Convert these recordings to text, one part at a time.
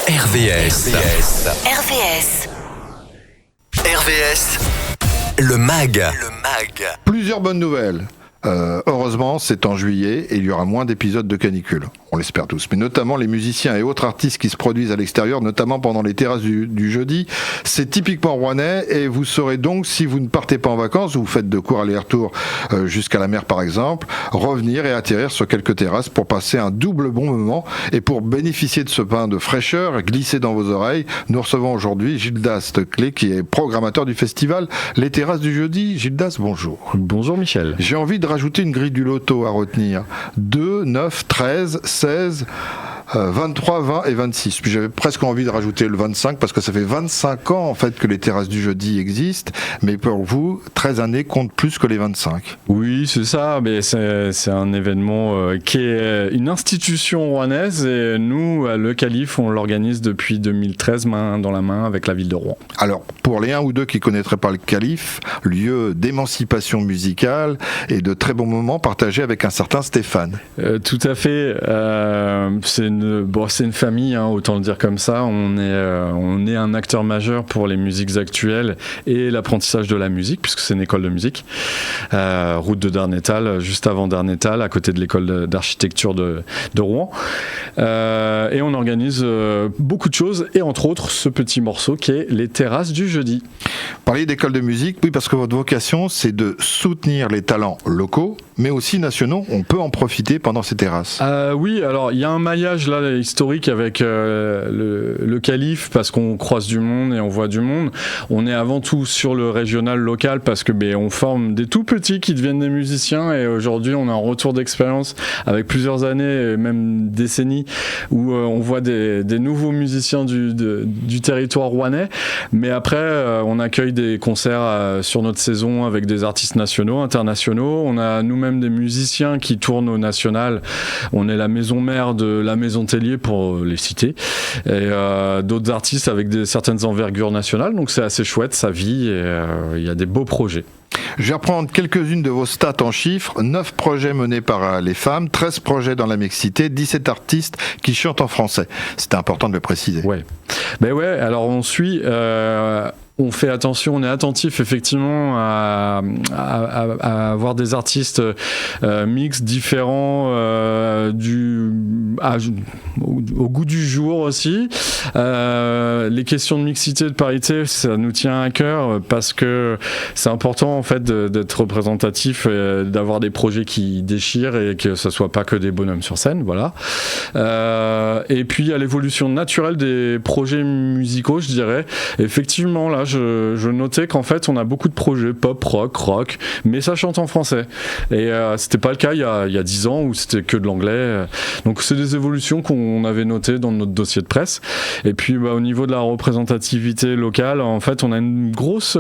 RVS. Le MAG. Plusieurs bonnes nouvelles. Heureusement, c'est en juillet et il y aura moins d'épisodes de canicule. On l'espère tous. Mais notamment les musiciens et autres artistes qui se produisent à l'extérieur, notamment pendant les terrasses du jeudi. C'est typiquement rouennais et vous saurez donc, si vous ne partez pas en vacances, ou vous faites de courts aller-retour jusqu'à la mer par exemple, revenir et atterrir sur quelques terrasses pour passer un double bon moment. Et pour bénéficier de ce pain de fraîcheur glissé dans vos oreilles, nous recevons aujourd'hui Gildas Clé qui est programmateur du festival Les Terrasses du Jeudi. Gildas, bonjour. Bonjour Michel. J'ai envie de rajouter une grille du loto à retenir. 2, 9, 13, 16, 23, 20 et 26. Puis j'avais presque envie de rajouter le 25 parce que ça fait 25 ans en fait que les terrasses du jeudi existent. Mais pour vous, 13 années comptent plus que les 25. Oui, c'est ça. Mais c'est un événement qui est une institution rouennaise et nous, le Calife, on l'organise depuis 2013 main dans la main avec la ville de Rouen. Alors, pour les 1 ou 2 qui ne connaîtraient pas le Calife, lieu d'émancipation musicale et de très bons moments partagés avec un certain Stéphane. Tout à fait. C'est une famille, hein, autant le dire comme ça. On est un acteur majeur pour les musiques actuelles et l'apprentissage de la musique, puisque c'est une école de musique. Route de Darnétal, juste avant Darnétal, à côté de l'école d'architecture de Rouen. Et on organise beaucoup de choses, et entre autres ce petit morceau qui est Les Terrasses du Jeudi. Parler d'école de musique, oui, parce que votre vocation, c'est de soutenir les talents locaux, mais aussi nationaux. On peut en profiter pendant ces terrasses. Oui, alors il y a un maillage là historique avec le Calife, parce qu'on croise du monde et on voit du monde. On est avant tout sur le régional local parce que on forme des tout petits qui deviennent des musiciens, et aujourd'hui on a un retour d'expérience avec plusieurs années et même décennies où on voit des nouveaux musiciens du territoire rouennais. Mais après on accueille des concerts sur notre saison avec des artistes nationaux, internationaux. On a nous-mêmes des musiciens qui tournent au national. On est la maison mère de la Maison Tellier, pour les citer, et d'autres artistes avec certaines envergures nationales. Donc c'est assez chouette, ça vit, et il y a des beaux projets. Je vais reprendre quelques-unes de vos stats en chiffres. 9 projets menés par les femmes, 13 projets dans la mixité, 17 artistes qui chantent en français. C'était important de le préciser. Ouais. Alors on suit... On fait attention, on est attentif effectivement à avoir des artistes mixtes, différents, au goût du jour aussi. Les questions de mixité, de parité, ça nous tient à cœur parce que c'est important en fait d'être représentatif, d'avoir des projets qui déchirent et que ce soit pas que des bonhommes sur scène, voilà. Et puis à l'évolution naturelle des projets musicaux, je dirais. Effectivement, là, je notais qu'en fait on a beaucoup de projets pop, rock, mais ça chante en français, et c'était pas le cas il y a 10 ans où c'était que de l'anglais. Donc c'est des évolutions qu'on avait notées dans notre dossier de presse. Et puis au niveau de la représentativité locale, en fait on a une grosse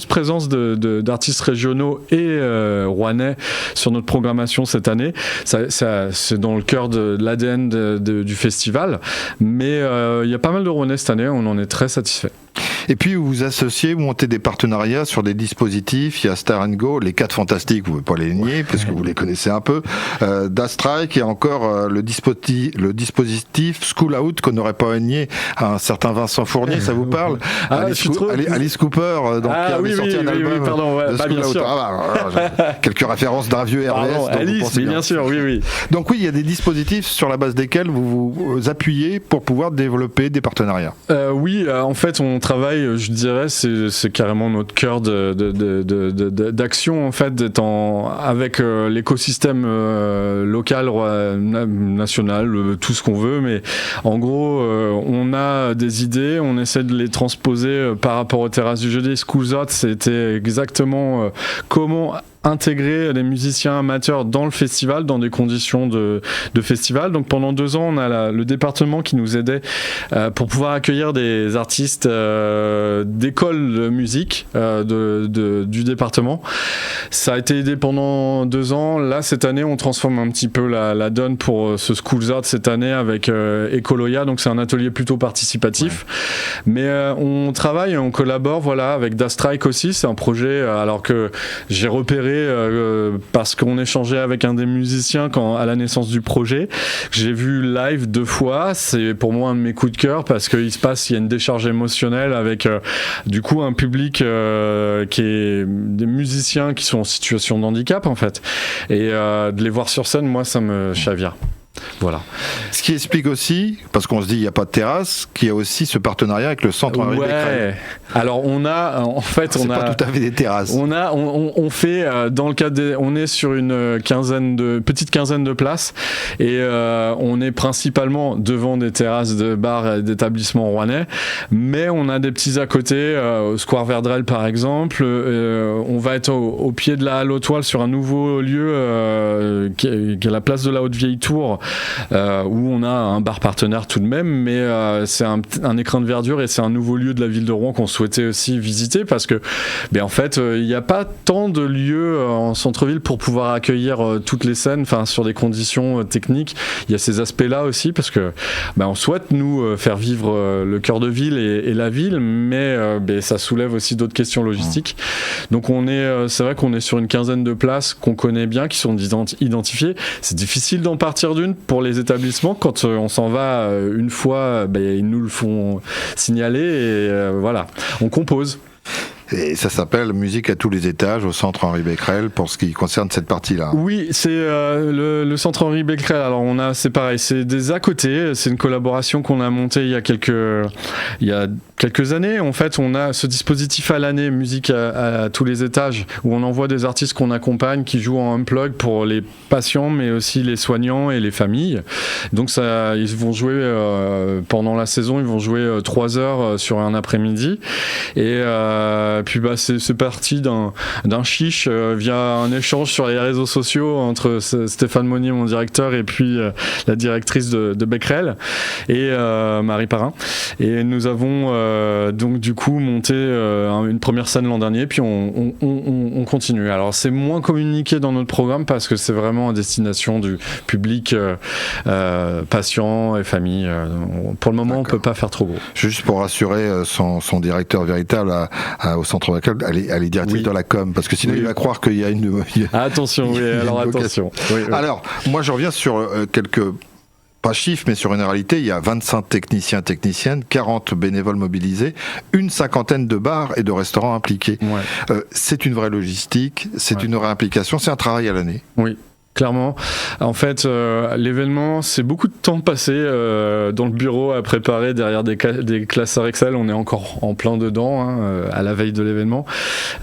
présence d'artistes régionaux et rouennais sur notre programmation cette année. Ça, c'est dans le cœur de l'ADN du festival, mais il y a pas mal de rouennais cette année, on en est très satisfait. Et puis vous associez, vous montez des partenariats sur des dispositifs. Il y a Star & Go, les 4 fantastiques, vous ne pouvez pas les nier parce que vous les connaissez un peu. Dastrike, et encore le dispositif School Out qu'on n'aurait pas nié à un certain Vincent Fournier, ça vous parle? Alice Cooper, qui avait sorti un album de School Out. Quelques références d'un vieux RVS. Alice, bien sûr, oui. Donc oui, il y a des dispositifs sur la base desquels vous vous appuyez pour pouvoir développer des partenariats. Oui, en fait, on travaille, je dirais, c'est carrément notre cœur d'action, en fait, avec l'écosystème local, national, tout ce qu'on veut, mais en gros, on a des idées, on essaie de les transposer par rapport aux terrasses du jeudi. Schools Out, c'était exactement comment intégrer les musiciens amateurs dans le festival, dans des conditions de festival. Donc pendant 2 ans, on a le département qui nous aidait pour pouvoir accueillir des artistes d'écoles de musique du département. Ça a été aidé pendant 2 ans. Là, cette année, on transforme un petit peu la donne pour ce Schools Out cette année avec Ecoloya. Donc c'est un atelier plutôt participatif. Ouais. Mais on travaille, on collabore, voilà, avec Dastrike aussi. C'est un projet alors que j'ai repéré parce qu'on échangeait avec un des musiciens à la naissance du projet. J'ai vu live 2 fois. C'est pour moi un de mes coups de cœur parce qu'il y a une décharge émotionnelle avec du coup un public qui est des musiciens qui sont en situation de handicap en fait. Et de les voir sur scène, moi ça me chavire. Voilà. Ce qui explique aussi, parce qu'on se dit il n'y a pas de terrasse, qu'il y a aussi ce partenariat avec le centre Henri Becquerel. Alors on a c'est pas tout à fait des terrasses. On fait dans le cadre on est sur une petite quinzaine de places et on est principalement devant des terrasses de bars et d'établissements rouennais, mais on a des petits à côté, au Square Verdrel par exemple. On va être au pied de la Halle aux Toiles sur un nouveau lieu qui est la place de la Haute Vieille Tour. Où on a un bar partenaire tout de même, mais c'est un écran de verdure et c'est un nouveau lieu de la ville de Rouen qu'on souhaitait aussi visiter parce que en fait il n'y a pas tant de lieux en centre-ville pour pouvoir accueillir toutes les scènes, enfin sur des conditions techniques. Il y a ces aspects-là aussi parce que on souhaite nous faire vivre le cœur de ville et la ville, mais ça soulève aussi d'autres questions logistiques. Donc c'est vrai qu'on est sur une quinzaine de places qu'on connaît bien, qui sont identifiées. C'est difficile d'en partir d'une pour les établissements. Quand on s'en va une fois, ils nous le font signaler et voilà, on compose. Et ça s'appelle Musique à tous les étages au centre Henri Becquerel pour ce qui concerne cette partie-là. Oui, c'est le centre Henri Becquerel. Alors c'est pareil, c'est des à côté. C'est une collaboration qu'on a montée il y a quelques années. En fait, on a ce dispositif à l'année, Musique à tous les étages, où on envoie des artistes qu'on accompagne qui jouent en unplug pour les patients, mais aussi les soignants et les familles. Donc ils vont jouer pendant la saison, ils vont jouer 3 heures sur un après-midi. Et puis c'est parti d'un chiche via un échange sur les réseaux sociaux entre Stéphane Monnier, mon directeur, et puis la directrice de Becquerel et Marie Parrain. Et nous avons donc du coup monté une première scène l'an dernier, puis on continue. Alors c'est moins communiqué dans notre programme parce que c'est vraiment à destination du public patient et famille. Pour le moment, on peut pas faire trop gros. Juste pour rassurer son directeur véritable au centre Becquerel, elle est directrice de la com, parce que sinon il va croire qu'il y a une... Attention, attention. Oui. Alors, moi je reviens sur quelques... pas chiffres, mais sur une réalité, il y a 25 techniciennes, 40 bénévoles mobilisés, une cinquantaine de bars et de restaurants impliqués. Ouais. C'est une vraie logistique, c'est une vraie implication, c'est un travail à l'année. Oui. Clairement, en fait, l'événement, c'est beaucoup de temps passé dans le bureau à préparer derrière des classeurs Excel. On est encore en plein dedans, à la veille de l'événement.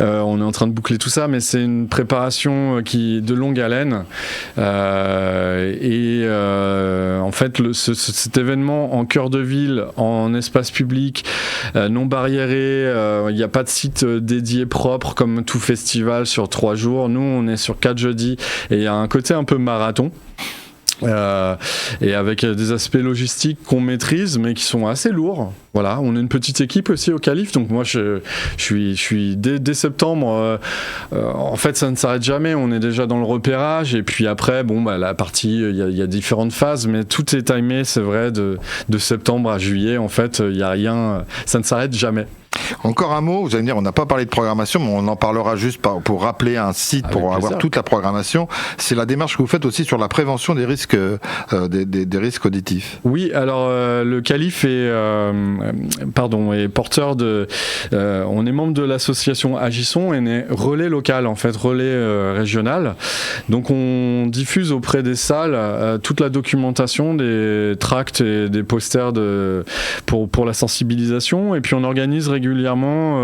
On est en train de boucler tout ça, mais c'est une préparation qui est de longue haleine. En fait, cet événement en cœur de ville, en espace public, non barriéré, il n'y a pas de site dédié propre comme tout festival sur 3 jours. Nous, on est sur 4 jeudis et il y a un côté un peu marathon. Et avec des aspects logistiques qu'on maîtrise mais qui sont assez lourds. Voilà, on est une petite équipe aussi au Calife, donc moi je suis dès septembre. En fait, ça ne s'arrête jamais. On est déjà dans le repérage et puis après, la partie, il y a différentes phases, mais tout est timé, c'est vrai, de septembre à juillet. En fait, il y a rien, ça ne s'arrête jamais. Encore un mot, vous allez me dire, on n'a pas parlé de programmation, mais on en parlera juste pour rappeler un site pour avoir toute la programmation. C'est la démarche que vous faites aussi sur la prévention des risques, des risques auditifs. Oui, alors le Calife est porteur de... on est membre de l'association Agisson et on est relais local, en fait, relais régional. Donc on diffuse auprès des salles toute la documentation des tracts et des posters pour la sensibilisation, et puis on organise régulièrement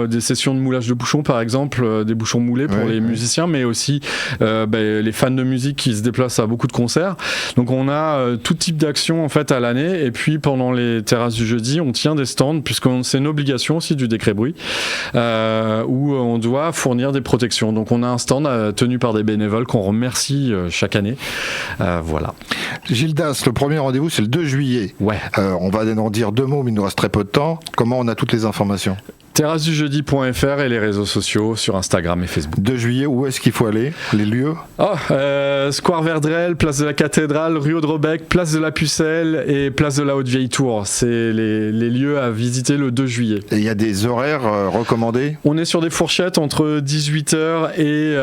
des sessions de moulage de bouchons, par exemple, des bouchons moulés pour les musiciens, mais aussi les fans de musique qui se déplacent à beaucoup de concerts. Donc on a tout type d'action en fait à l'année, et puis pendant les terrasses du jeudi, on tient des stands, puisque c'est une obligation aussi du décret bruit, où on doit fournir des protections. Donc on a un stand tenu par des bénévoles qu'on remercie chaque année. Voilà. Gildas, le premier rendez-vous, c'est le 2 juillet. Ouais. On va en dire 2 mots, mais il nous reste très peu de temps. Comment on a toutes les informations ? Terrassedujeudi.fr et les réseaux sociaux sur Instagram et Facebook. 2 juillet, où est-ce qu'il faut aller? Les lieux? Square Verdrel, place de la Cathédrale, rue Audrebec, place de la Pucelle et place de la Haute-Vieille-Tour. C'est les lieux à visiter le 2 juillet. Et il y a des horaires recommandés? On est sur des fourchettes entre 18h et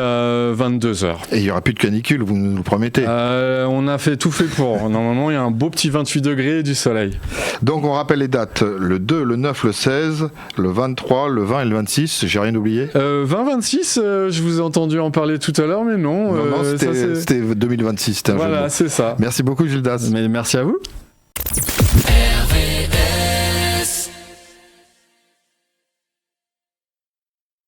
22h. Et il n'y aura plus de canicule, vous nous le promettez? On a tout fait pour. Normalement, il y a un beau petit 28 degrés et du soleil. Donc on rappelle les dates, le 2, le 9, le 16, le 23, le 20 et le 26, j'ai rien oublié? 20-26, je vous ai entendu en parler tout à l'heure, mais non. Non, c'était 2026, c'était un jeu de mots. Voilà, c'est ça. Merci beaucoup Gildas. Mais merci à vous.